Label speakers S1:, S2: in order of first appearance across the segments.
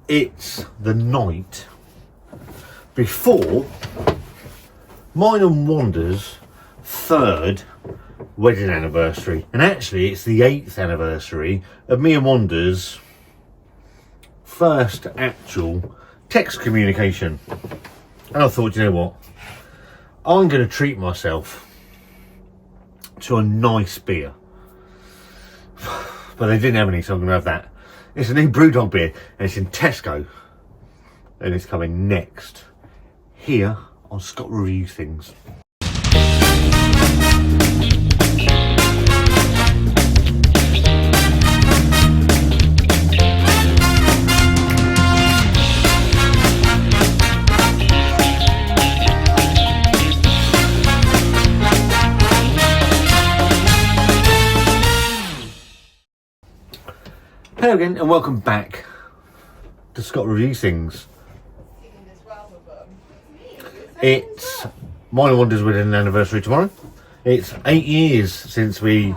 S1: it's the night before mine and Wanda's 3rd wedding anniversary, and actually it's the 8th anniversary of me and Wanda's first actual text communication. And I thought, you know what, I'm going to treat myself to a nice beer, but they didn't have any, so I'm going to have that. It's a new BREWDOG beer, and it's in Tesco, and it's coming next here on Scott Reviews Things. Hello again and welcome back to Scott Reviews Things. It's mine and Wanda's wedding anniversary tomorrow. It's 8 years since the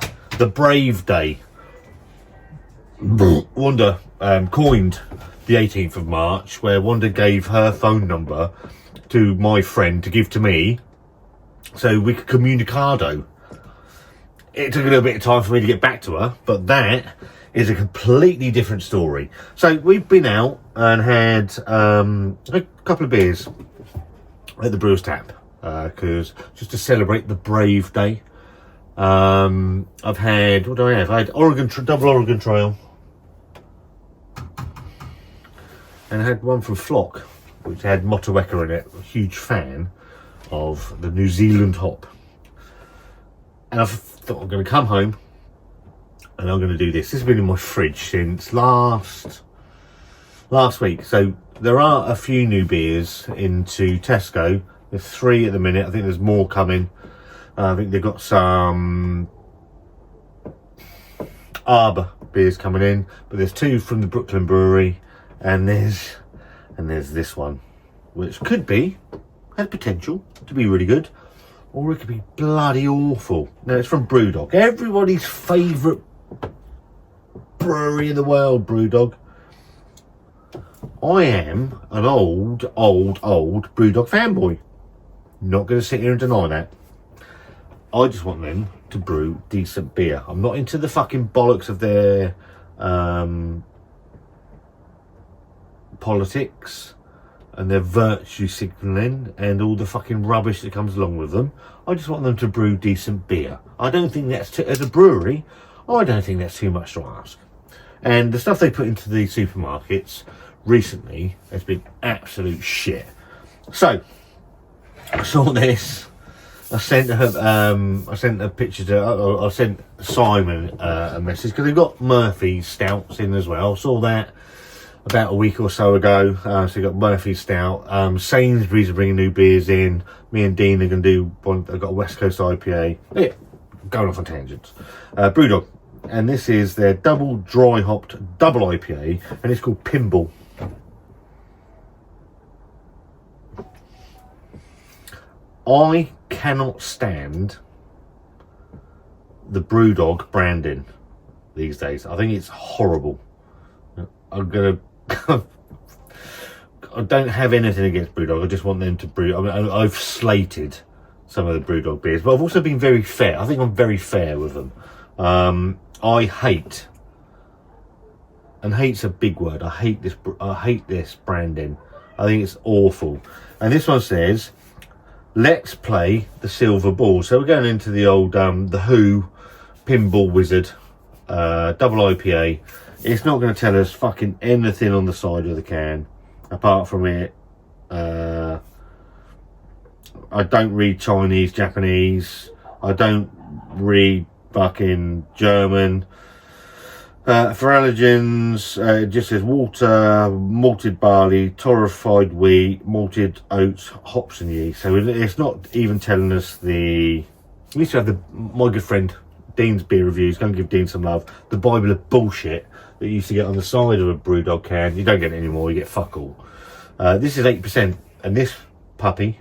S1: brave day. Wanda coined the 18th of March, where Wanda gave her phone number to my friend to give to me so we could communicado. It took a little bit of time for me to get back to her, but that is a completely different story. So we've been out and had a couple of beers at the Brewers Tap, because just to celebrate the brave day. I've had, what do I have? I had double Oregon Trail, and I had one from Flock, which had Motueka in it. A huge fan of the New Zealand hop. And I thought I'm going to come home and I'm going to do this. This has been in my fridge since last week. So there are a few new beers into Tesco. There's 3 at the minute. I think there's more coming. I think they've got some Arbor beers coming in, but there's 2 from the Brooklyn Brewery, and there's this one, which could be, has potential to be really good, or it could be bloody awful. No, it's from BREWDOG, everybody's favourite brewery in the world, BREWDOG. I am an old BREWDOG fanboy. Not going to sit here and deny that. I just want them to brew decent beer. I'm not into the fucking bollocks of their politics and their virtue signalling and all the fucking rubbish that comes along with them. I just want them to brew decent beer. I don't think that's as a brewery, I don't think that's too much to ask. And the stuff they put into the supermarkets recently has been absolute shit. So I saw this. I sent a picture to. I sent Simon a message because they've got Murphy's stouts in as well. Saw that about a week or so ago. So you got Murphy's stout. Sainsbury's are bringing new beers in. Me and Dean are going to do one. I've got a West Coast IPA. Yeah, going off on tangents. BREWDOG, and this is their double dry hopped double IPA, and it's called PINBALL. I cannot stand the BREWDOG branding these days. I think it's horrible. I don't have anything against BREWDOG. I just want them to brew. I mean, I've slated some of the BREWDOG beers, but I've also been very fair. I think I'm very fair with them. I hate, and hate's a big word. I hate this branding. I think it's awful. And this one says, let's play the silver ball. So we're going into the old the Who Pinball Wizard double IPA. It's not going to tell us fucking anything on the side of the can apart from it. I don't read Chinese, Japanese. I don't read fucking German. For allergens, it just says water, malted barley, torrefied wheat, malted oats, hops and yeast. So it's not even telling us the... We used to have my good friend Dean's beer reviews. Go and give Dean some love. The Bible of bullshit that you used to get on the side of a BREWDOG can. You don't get it anymore. You get fuck all. This is 8%, and this puppy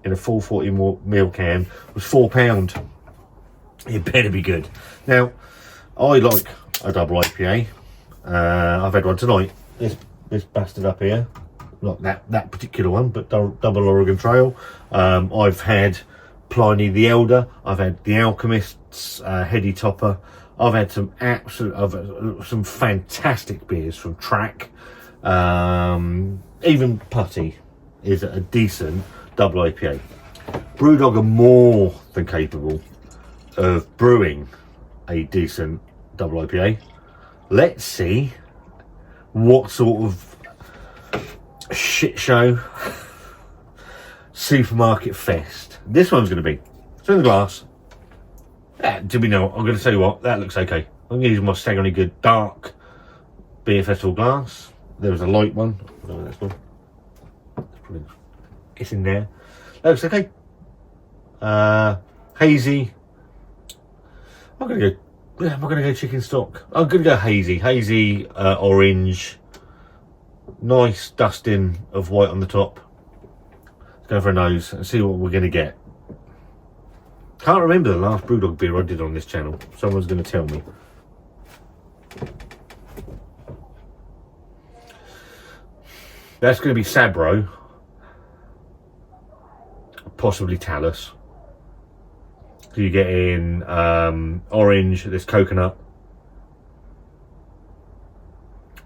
S1: in a 440ml can was £4. It better be good. Now, I like a double IPA. I've had one tonight. It's this bastard up here. Not that particular one, but Double Oregon Trail. I've had Pliny the Elder. I've had the Alchemist's Heady Topper. I've had some some fantastic beers from Track. Even Putty is a decent double IPA. BREWDOG are more than capable of brewing a decent double IPA. Let's see what sort of shit show supermarket fest this one's going to be. It's in the glass. Do we know? I'm going to tell you what, that looks okay. I'm going to use my staggeringly good dark beer festival glass. There was a light one. No, that's one. It's in there. That looks okay. Hazy. I'm going to go chicken stock. I'm going to go hazy, orange. Nice dusting of white on the top. Let's go for a nose and see what we're going to get. Can't remember the last BREWDOG beer I did on this channel. Someone's going to tell me. That's going to be Sabro. Possibly Talus. So you get in orange, there's coconut.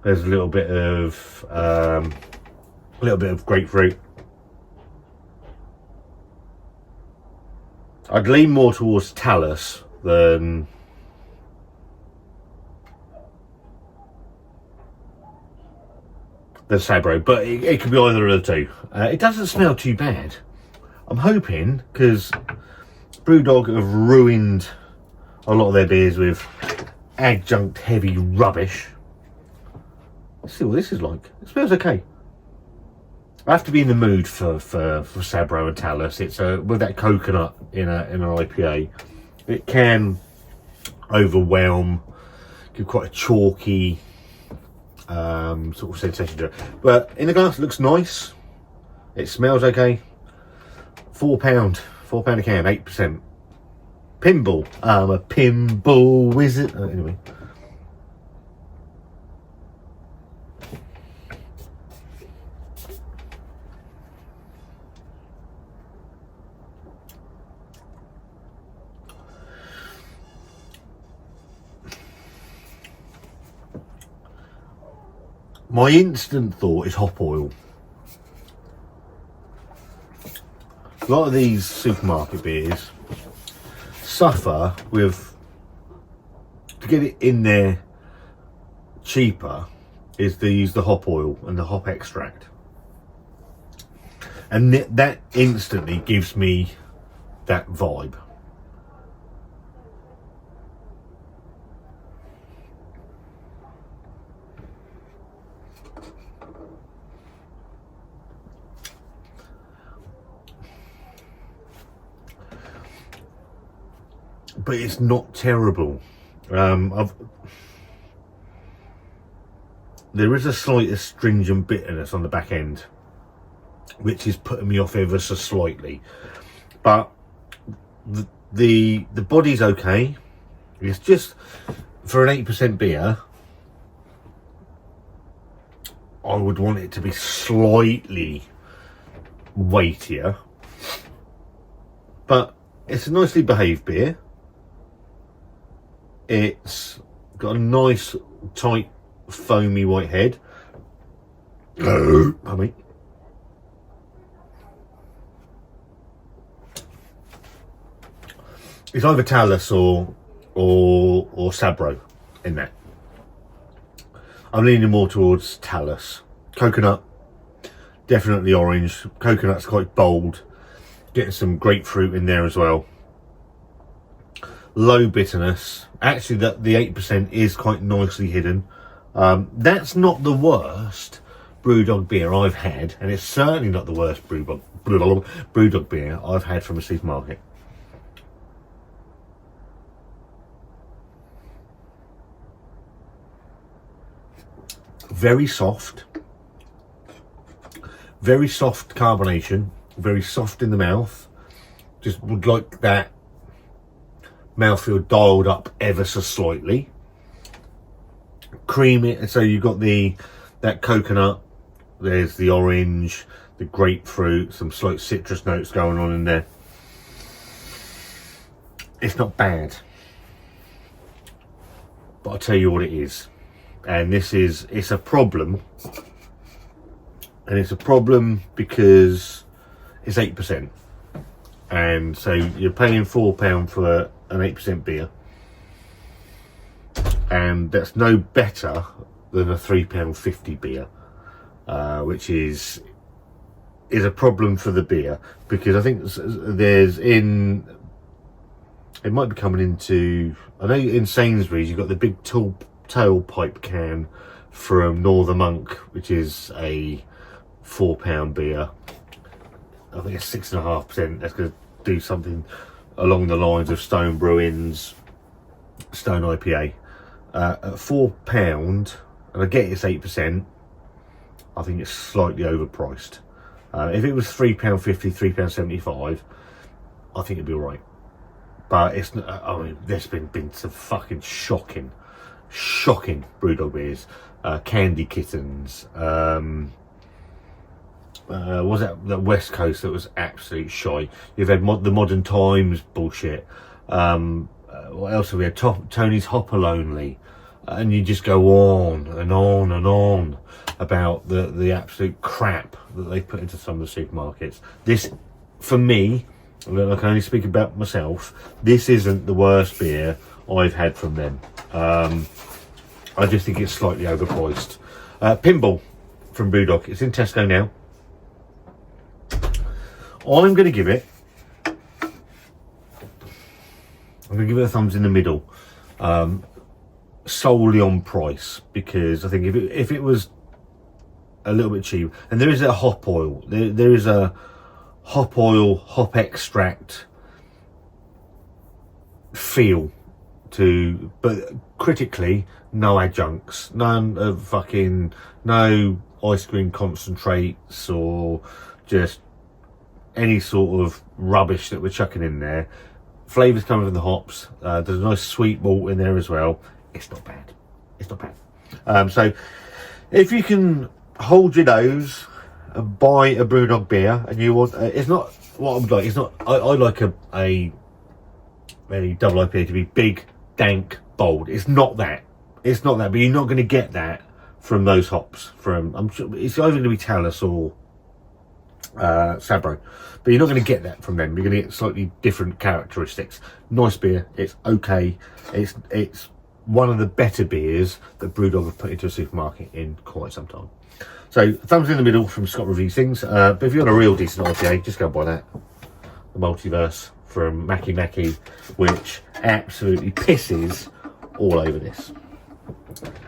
S1: There's a little bit of grapefruit. I'd lean more towards Talus than Sabro, but it could be either of the two. It doesn't smell too bad. I'm hoping, because BREWDOG have ruined a lot of their beers with adjunct heavy rubbish. Let's see what this is like. It smells okay. I have to be in the mood for Sabro and Talus. It's with that coconut in an IPA, it can overwhelm, give quite a chalky sort of sensation to it. But in the glass, it looks nice. It smells okay. £4 a can, 8%. Pinball. I'm a pinball wizard. Anyway. My instant thought is hop oil. A lot of these supermarket beers suffer with, to get it in there cheaper, is they use the hop oil and the hop extract. And that instantly gives me that vibe. But it's not terrible. There is a slight astringent bitterness on the back end, which is putting me off ever so slightly. But the body's okay. It's just, for an 8% beer, I would want it to be slightly weightier. But it's a nicely behaved beer. It's got a nice, tight, foamy white head. Pardon me. It's either Talus or Sabro in that. I'm leaning more towards Talus. Coconut, definitely orange. Coconut's quite bold. Getting some grapefruit in there as well. Low bitterness. Actually, the 8% is quite nicely hidden. That's not the worst BREWDOG beer I've had, and it's certainly not the worst BREWDOG beer I've had from a supermarket. Very soft carbonation, very soft in the mouth. Just would like that mouthfeel dialed up ever so slightly. Creamy, so you've got that coconut, There's the orange, the grapefruit, some slight citrus notes going on in there. It's not bad, but I'll tell you what it is, and it's a problem, and it's a problem because it's 8%, and so you're paying £4 for an 8% beer, and that's no better than a £3.50 beer, which is a problem for the beer, because I think there's it might be coming into, I know in Sainsbury's you've got the big tailpipe can from Northern Monk, which is a £4 beer. I think it's 6.5%. That's going to do something along the lines of Stone Brewing's Stone IPA. At £4, and I get it's 8%, I think it's slightly overpriced. If it was £3.50, £3.75, I think it'd be alright. But it's not, I mean, there's been some fucking shocking BrewDog beers. Candy Kittens. Was that the West Coast that was absolute shy? You've had the Modern Times bullshit. What else have we had? Tony's Hopper Lonely. And you just go on and on and on about the absolute crap that they put into some of the supermarkets. This, for me, I can only speak about myself, this isn't the worst beer I've had from them. I just think it's slightly overpriced. Pinball from BrewDog. It's in Tesco now. I'm going to give it a thumbs in the middle, solely on price, because I think if it was a little bit cheap, and there is a hop oil, there is a hop oil, hop extract feel to, but critically, no adjuncts, no ice cream concentrates or just any sort of rubbish that we're chucking in there. Flavours coming from the hops. There's a nice sweet malt in there as well. It's not bad. It's not bad. So if you can hold your nose and buy a BrewDog beer, and you want, it's not what I'm like. It's not. I like a double IPA to be big, dank, bold. It's not that. It's not that. But you're not going to get that from those hops. I'm sure it's either going to be Talus or Sabro, but you're not going to get that from them. You're going to get slightly different characteristics. Nice beer. It's okay. It's one of the better beers that BrewDog have put into a supermarket in quite some time. So thumbs in the middle from Scott Reviews Things. But if you want a real decent IPA, just go and buy that. The Multiverse from Mackie, which absolutely pisses all over this.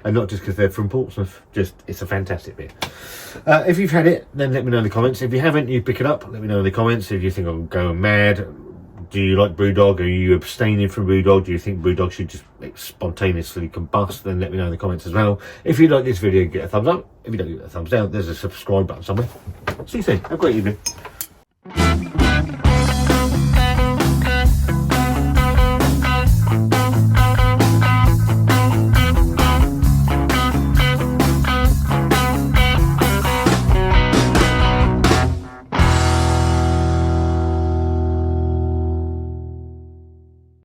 S1: And not just because they're from Portsmouth, just it's a fantastic beer. If you've had it, then let me know in the comments. If you haven't, you pick it up, let me know in the comments. If you think I'm going mad, do you like BrewDog? Are you abstaining from BrewDog? Do you think BrewDog should just spontaneously combust? Then let me know in the comments as well. If you like this video, get a thumbs up. If you don't, get a thumbs down. There's a subscribe button somewhere. See you soon. Have a great evening.